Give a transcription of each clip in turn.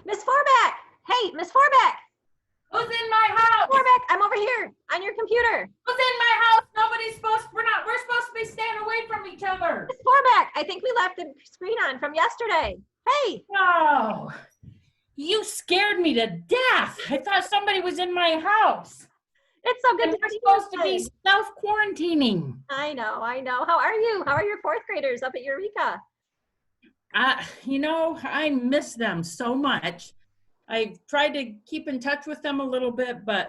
Miss Forbeck! Hey, Miss Forbeck! Who's in my house? Forbeck, I'm over here on your computer. Who's in my house? We're supposed to be staying away from each other. Miss Forbeck, I think we left the screen on from yesterday. Hey! No. You scared me to death. I thought somebody was in my house. It's so good And to we're see supposed you to be again. self-quarantining. I know. How are you? How are your fourth graders up at Eureka? I miss them so much. I've tried to keep in touch with them a little bit, but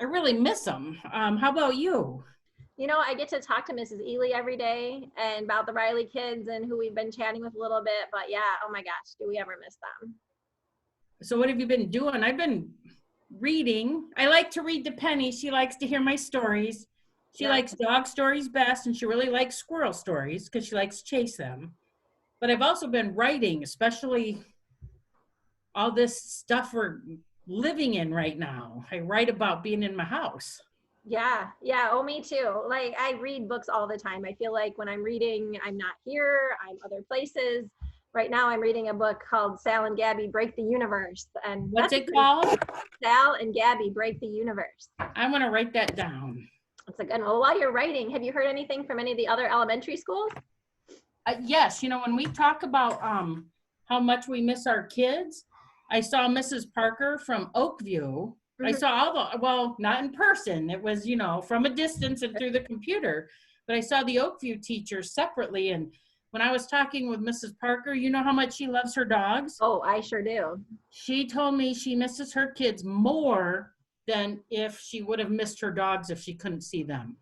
I really miss them. How about you? You know, I get to talk to Mrs. Ely every day and about the Riley kids and who we've been chatting with a little bit. But yeah, oh my gosh, do we ever miss them? So what have you been doing? I've been reading. I like to read to Penny. She likes to hear my stories. She likes dog stories best, and she really likes squirrel stories because she likes to chase them. But I've also been writing, especially all this stuff we're living in right now. I write about being in my house. Yeah. Oh, me too. Like, I read books all the time. I feel like when I'm reading, I'm not here, I'm other places. Right now, I'm reading a book called Sal and Gabby Break the Universe. And What's it called? Sal and Gabby Break the Universe. I'm going to write that down. It's a good one. Well, while you're writing, have you heard anything from any of the other elementary schools? Yes, when we talk about how much we miss our kids, I saw Mrs. Parker from Oakview. I saw not in person. It was, from a distance and through the computer. But I saw the Oakview teachers separately. And when I was talking with Mrs. Parker, you know how much she loves her dogs? Oh, I sure do. She told me she misses her kids more than if she would have missed her dogs if she couldn't see them.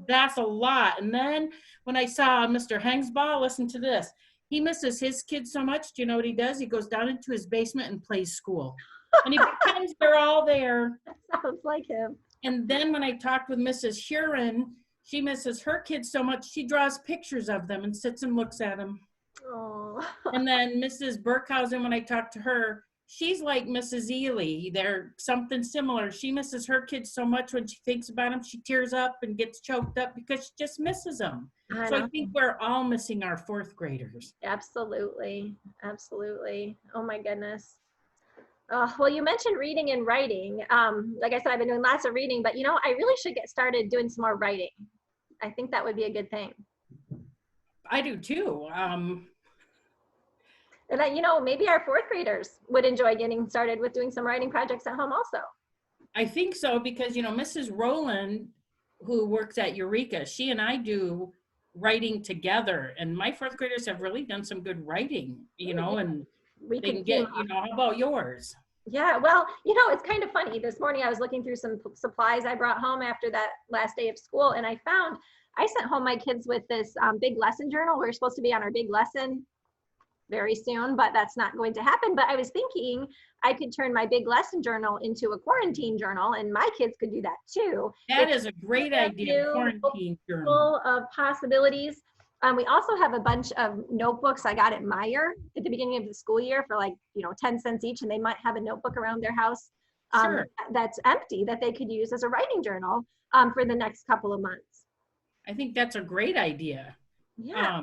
That's a lot. And then when I saw Mr. Hengsbaugh, listen to this. He misses his kids so much. Do you know what he does? He goes down into his basement and plays school. And he pretends they're all there. That sounds like him. And then when I talked with Mrs. Huron, she misses her kids so much, she draws pictures of them and sits and looks at them. Oh. And then Mrs. Burkhausen, when I talked to her, she's like Mrs. Ely. They're something similar. She misses her kids so much when she thinks about them, she tears up and gets choked up because she just misses them. So I think we're all missing our fourth graders. Absolutely. Oh my goodness. Well, you mentioned reading and writing. Like I said, I've been doing lots of reading, but I really should get started doing some more writing. I think that would be a good thing. I do too. And maybe our fourth graders would enjoy getting started with doing some writing projects at home also. I think so because, Mrs. Rowland, who works at Eureka, she and I do writing together. And my fourth graders have really done some good writing, and we can get, how about yours? Yeah, well, it's kind of funny. This morning I was looking through some supplies I brought home after that last day of school, and I sent home my kids with this big lesson journal. We're supposed to be on our big lesson very soon, but that's not going to happen. But I was thinking I could turn my big lesson journal into a quarantine journal, and my kids could do that too. That is a great idea, quarantine journal. Full of possibilities. We also have a bunch of notebooks I got at Meijer at the beginning of the school year for 10 cents each, and they might have a notebook around their house that's empty that they could use as a writing journal for the next couple of months. I think that's a great idea. Yeah.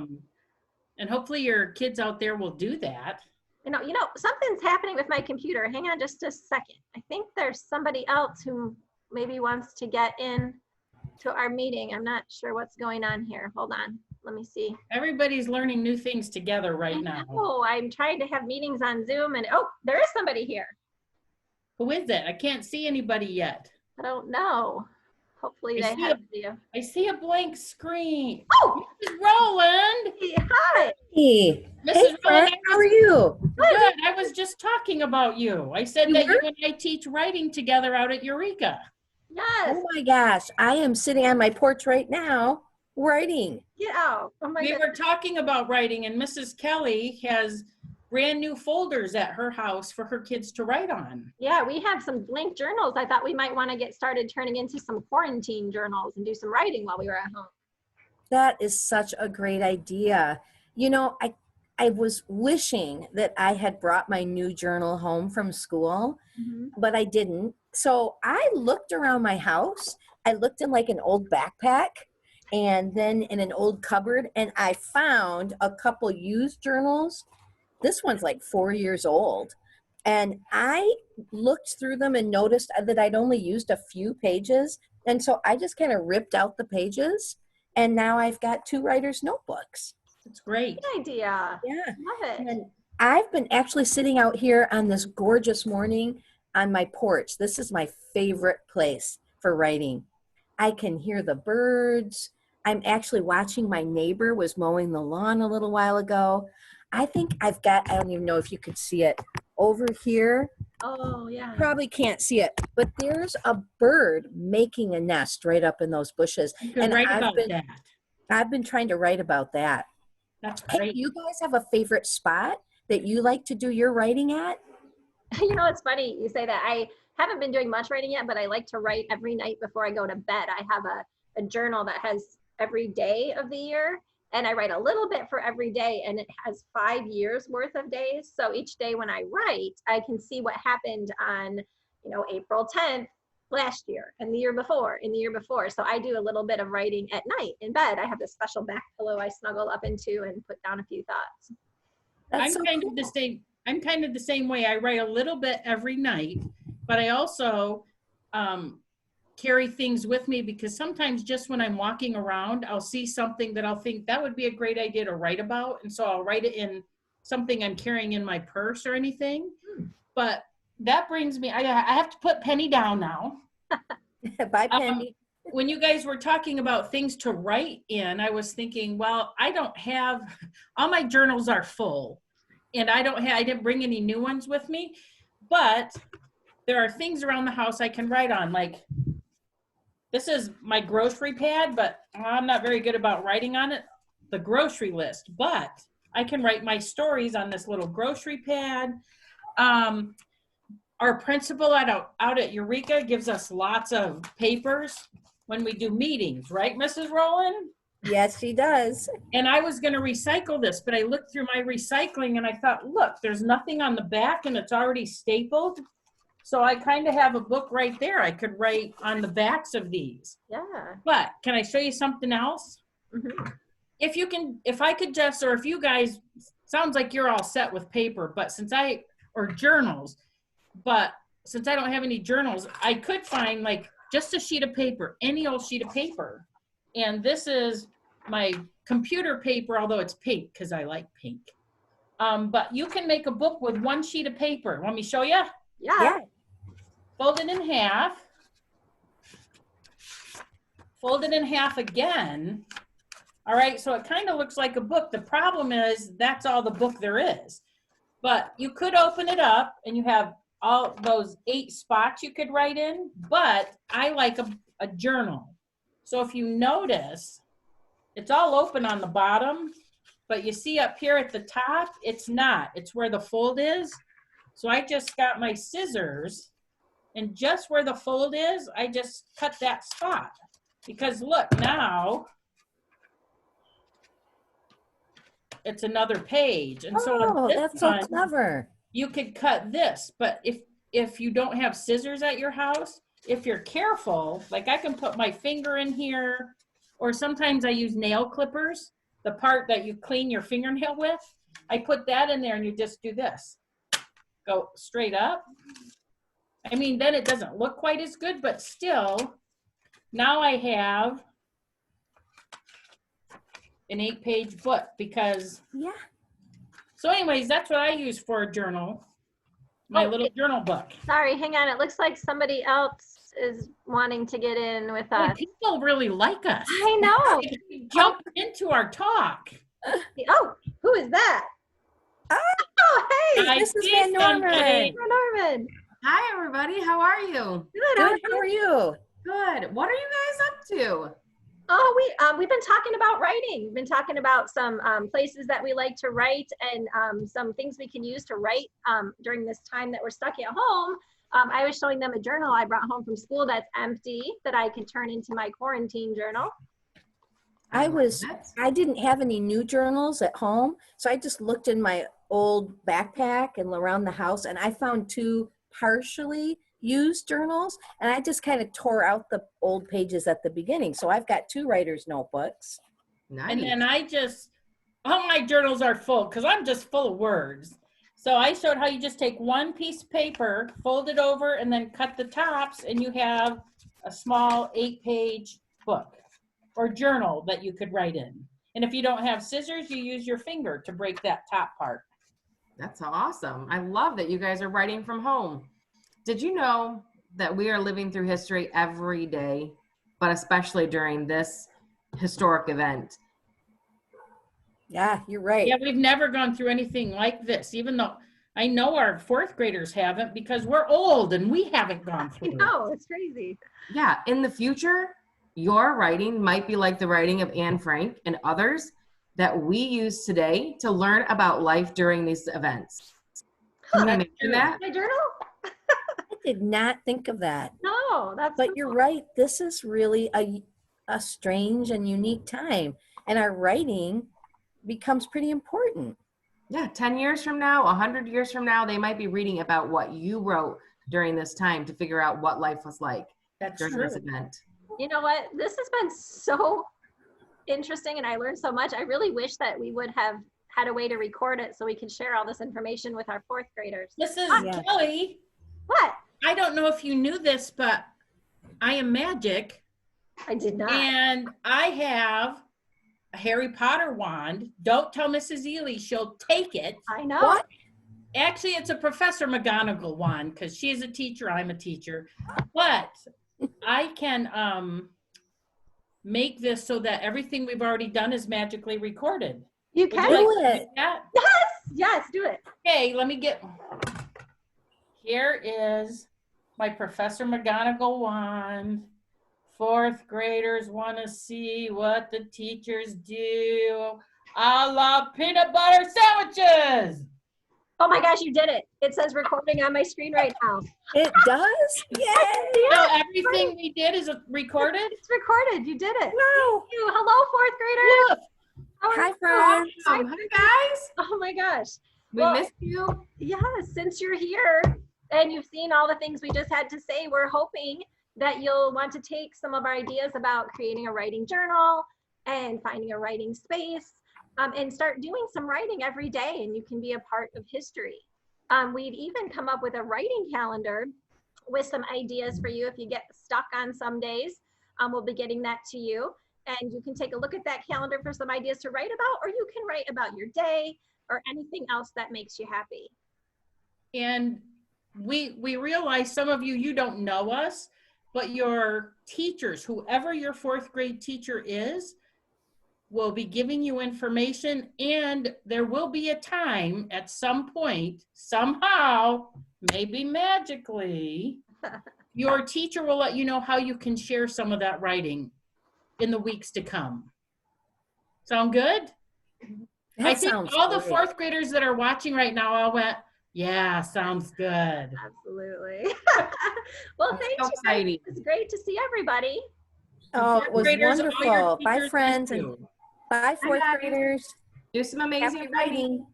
And hopefully your kids out there will do that. Something's happening with my computer. Hang on just a second. I think there's somebody else who maybe wants to get in to our meeting. I'm not sure what's going on here. Hold on. Let me see. Everybody's learning new things together right now. Oh, I'm trying to have meetings on Zoom and there is somebody here. Who is it? I can't see anybody yet. I don't know. Hopefully they have you. I see a blank screen. Oh, Mrs. Rowland. Hi. Hey, Mrs. Rowland, how are you? Good. I was just talking about you. I said that you and I teach writing together out at Eureka. Yes. Oh my gosh, I am sitting on my porch right now writing. Yeah. Oh my We were talking about writing, and Mrs. Kelly has brand new folders at her house for her kids to write on. Yeah, we have some blank journals. I thought we might want to get started turning into some quarantine journals and do some writing while we were at home. That is such a great idea. I was wishing that I had brought my new journal home from school, but I didn't. So I looked around my house. I looked in an old backpack and then in an old cupboard, and I found a couple used journals. This one's 4 years old, And I looked through them and noticed that I'd only used a few pages. And so I just kind of ripped out the pages. And now I've got 2 writer's notebooks. It's great. Good idea. Yeah. Love it. And I've been actually sitting out here on this gorgeous morning on my porch. This is my favorite place for writing. I can hear the birds. I'm actually watching my neighbor was mowing the lawn a little while ago. I think I've got, I don't even know if you could see it over here. Oh, yeah. Probably can't see it, but there's a bird making a nest right up in those bushes. You can And write about that. I've been trying to write about that. That's Hey, great. you guys have a favorite spot that you like to do your writing at? You know, it's funny you say that. I haven't been doing much writing yet, but I like to write every night before I go to bed. I have a journal that has every day of the year, and I write a little bit for every day, and it has 5 years worth of days. So each day when I write, I can see what happened on, April 10th last year and the year before and the year before. So I do a little bit of writing at night in bed. I have this special back pillow I snuggle up into and put down a few thoughts. That's so I'm kind cool. of the same. I'm kind of the same way. I write a little bit every night, but I also carry things with me because sometimes just when I'm walking around, I'll see something that I'll think that would be a great idea to write about. And so I'll write it in something I'm carrying in my purse or anything. But that brings me, I have to put Penny down now. Bye, Penny. When you guys were talking about things to write in, I was thinking, well, I don't have, all my journals are full and I didn't bring any new ones with me, but there are things around the house I can write on. Like this is my grocery pad, but I'm not very good about writing on it, the grocery list, but I can write my stories on this little grocery pad. Our principal out at Eureka gives us lots of papers when we do meetings, right, Mrs. Rowland? Yes, she does. And I was going to recycle this, but I looked through my recycling and I thought, look, there's nothing on the back and it's already stapled. So I kind of have a book right there. I could write on the backs of these. Yeah. But can I show you something else? Mm-hmm. If you guys, sounds like you're all set with paper, but or journals, but since I don't have any journals, I could find like just a sheet of paper, any old sheet of paper. And this is my computer paper, although it's pink because I like pink. But you can make a book with one sheet of paper. Want me to show you? Yeah. Fold it in half. Fold it in half again. All right, so it kind of looks like a book. The problem is that's all the book there is. But you could open it up and you have all those 8 spots you could write in, but I like a journal. So if you notice, it's all open on the bottom, but you see up here at the top, it's not. It's where the fold is. So I just got my scissors, and just where the fold is, I just cut that spot. Because look, now it's another page. And so on this that's so one, clever. you could cut this, but if you don't have scissors at your house, if you're careful, like I can put my finger in here, or sometimes I use nail clippers, the part that you clean your fingernail with. I put that in there and you just do this. Go straight up. I mean, then it doesn't look quite as good, but still, now I have an 8-page book because Yeah. so anyways, that's what I use for a journal, my little journal book. Sorry, hang on. It looks like somebody else is wanting to get in with Boy, us. people really like us. I know. They jump into our talk. Oh, who is that? Oh, hey, I Mrs. see Van Norman. something. Norman. Hi, everybody. How are you? Good. How are you? Good. What are you guys up to? Oh, we've been talking about writing. We've been talking about some places that we like to write and some things we can use to write during this time that we're stuck at home. I was showing them a journal I brought home from school that's empty that I could turn into my quarantine journal. I didn't have any new journals at home, so I just looked in my old backpack and around the house, and I found 2 partially used journals, and I just kind of tore out the old pages at the beginning. So I've got 2 writer's notebooks. Nice. And then all my journals are full because I'm just full of words. So I showed how you just take one piece of paper, fold it over, and then cut the tops, and you have a small 8-page book or journal that you could write in. And if you don't have scissors, you use your finger to break that top part. That's awesome. I love that you guys are writing from home. Did you know that we are living through history every day, but especially during this historic event? Yeah, you're right. Yeah, we've never gone through anything like this, even though I know our fourth graders haven't because we're old and we haven't gone I through it. know, it's crazy. Yeah, in the future, your writing might be like the writing of Anne Frank and others that we use today to learn about life during these events. Can you That's imagine true. that? My journal? I did not think of that. No, that's But cool. you're right. This is really a strange and unique time. And our writing becomes pretty important. Yeah, 10 years from now, 100 years from now, they might be reading about what you wrote during this time to figure out what life was like That's during true. this event. You know what? This has been so interesting and I learned so much. I really wish that we would have had a way to record it so we could share all this information with our fourth graders. Mrs. Yeah. Kelly, What? I don't know if you knew this, but I am magic I did not. and I have a Harry Potter wand. Don't tell Mrs. Ely, she'll take it. I know. What? Actually, it's a Professor McGonagall wand because she's a teacher, I'm a teacher. But I can make this so that everything we've already done is magically recorded. You Would can? you Do like to it. do that? Yes, do it. Okay, let me get, here is my Professor McGonagall wand. Fourth graders want to see what the teachers do. I love peanut butter sandwiches. Oh my gosh, you did it. It says recording on my screen right now. It does? Yay! So everything we did is recorded? It's recorded. You did it. Wow. Thank you. Hello, fourth graders. Look, How are Hi, you? friends. Hi, guys. Oh my gosh. We Well, missed you. Yes, since you're here and you've seen all the things we just had to say, we're hoping that you'll want to take some of our ideas about creating a writing journal and finding a writing space and start doing some writing every day, and you can be a part of history. We've even come up with a writing calendar with some ideas for you if you get stuck on some days. We'll be getting that to you, and you can take a look at that calendar for some ideas to write about, or you can write about your day or anything else that makes you happy. and we realize some of you don't know us, but your teachers, whoever your fourth grade teacher is, will be giving you information, and there will be a time at some point, somehow, maybe magically, your teacher will let you know how you can share some of that writing in the weeks to come. Sound good? That I think sounds all the great. fourth graders that are watching right now all went, yeah, sounds good. Absolutely. Well, thank so you. exciting. It's great to see everybody. Oh, it was Graders, all your wonderful. Bye, teachers, friends, thank and you. bye, fourth guys. graders. Do some amazing Happy writing. writing.